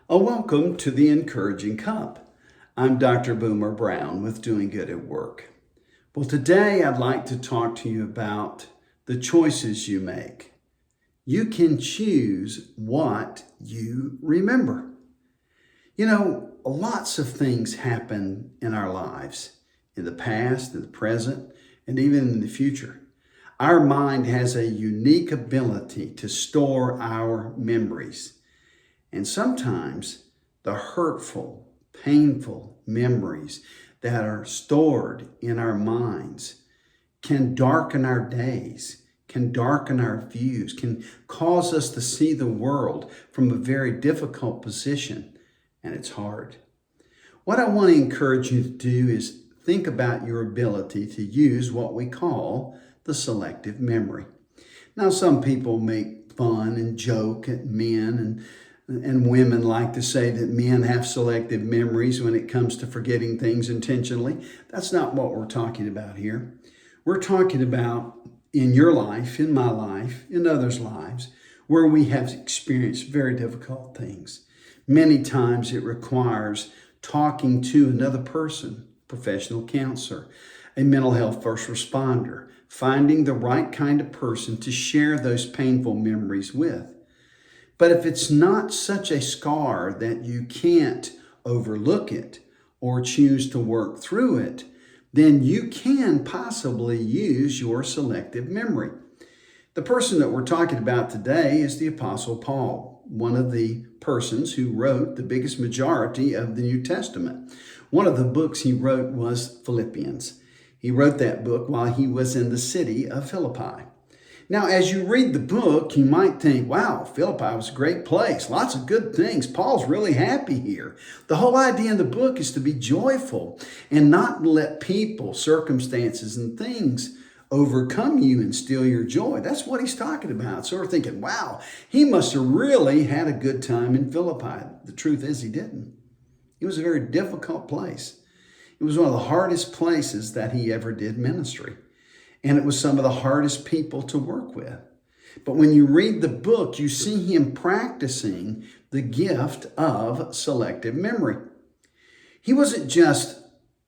Welcome to the Encouraging Cup. I'm Dr. Boomer Brown with Doing Good at Work. Well, today I'd like to talk to you about the choices you make. You can choose what you remember. Lots of things happen in our lives, in the past, in the present, and even in the future. Our mind has a unique ability to store our memories. And sometimes the hurtful, painful memories that are stored in our minds can darken our days, can darken our views, can cause us to see the world from a very difficult position, and it's hard. What I want to encourage you to do is think about your ability to use what we call the selective memory. Now, some people make fun and joke at men and women like to say that men have selective memories when it comes to forgetting things intentionally. That's not what we're talking about here. We're talking about in your life, in my life, in others' lives, where we have experienced very difficult things. Many times it requires talking to another person, professional counselor, a mental health first responder, finding the right kind of person to share those painful memories with. But if it's not such a scar that you can't overlook it or choose to work through it, then you can possibly use your selective memory. The person that we're talking about today is the Apostle Paul, one of the persons who wrote the biggest majority of the New Testament. One of the books he wrote was Philippians. He wrote that book while he was in the city of Philippi. Now, as you read the book, you might think, wow, Philippi was a great place. Lots of good things. Paul's really happy here. The whole idea in the book is to be joyful and not let people, circumstances, and things overcome you and steal your joy. That's what he's talking about. So we're thinking, wow, he must have really had a good time in Philippi. The truth is he didn't. It was a very difficult place. It was one of the hardest places that he ever did ministry. And it was some of the hardest people to work with. But when you read the book, you see him practicing the gift of selective memory. He wasn't just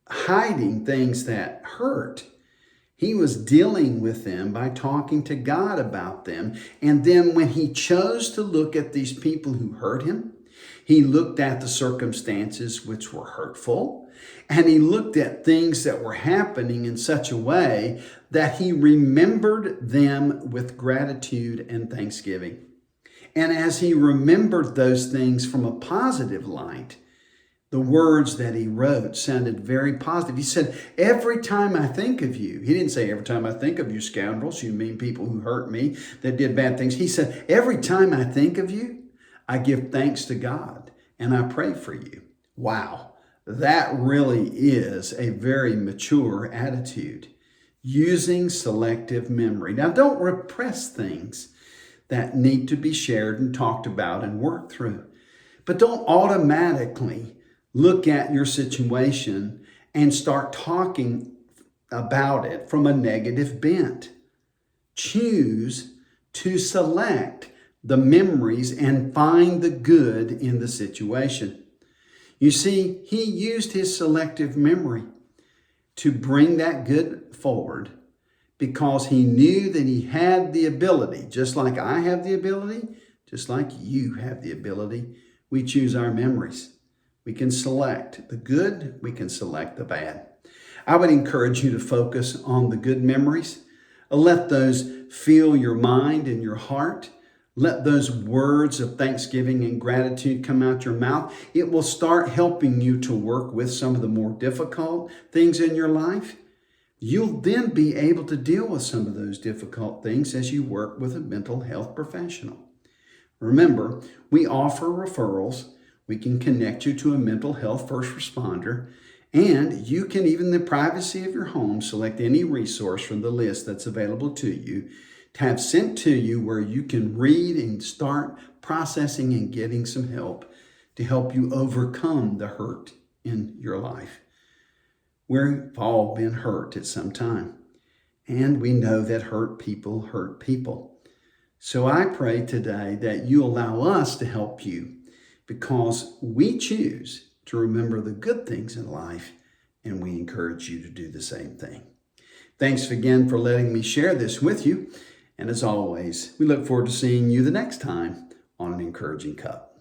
hiding things that hurt. He was dealing with them by talking to God about them. And then when he chose to look at these people who hurt him, he looked at the circumstances which were hurtful, and he looked at things that were happening in such a way that he remembered them with gratitude and thanksgiving. And as he remembered those things from a positive light, the words that he wrote sounded very positive. He said, every time I think of you, he didn't say every time I think of you scoundrels, you mean people who hurt me, that did bad things. He said, every time I think of you, I give thanks to God and I pray for you. Wow, that really is a very mature attitude. Using selective memory. Now, don't repress things that need to be shared and talked about and worked through. But don't automatically look at your situation and start talking about it from a negative bent. Choose to select the memories and find the good in the situation. You see, he used his selective memory to bring that good forward because he knew that he had the ability, just like I have the ability, just like you have the ability. We choose our memories. We can select the good, we can select the bad. I would encourage you to focus on the good memories. Let those fill your mind and your heart. Let those words of thanksgiving and gratitude come out your mouth. It will start helping you to work with some of the more difficult things in your life. You'll then be able to deal with some of those difficult things as you work with a mental health professional. Remember, we offer referrals. We can connect you to a mental health first responder, and you can, even in the privacy of your home, select any resource from the list that's available to you to have sent to you where you can read and start processing and getting some help to help you overcome the hurt in your life. We've all been hurt at some time, and we know that hurt people. So I pray today that you allow us to help you because we choose to remember the good things in life, and we encourage you to do the same thing. Thanks again for letting me share this with you. And as always, we look forward to seeing you the next time on An Encouraging Cup.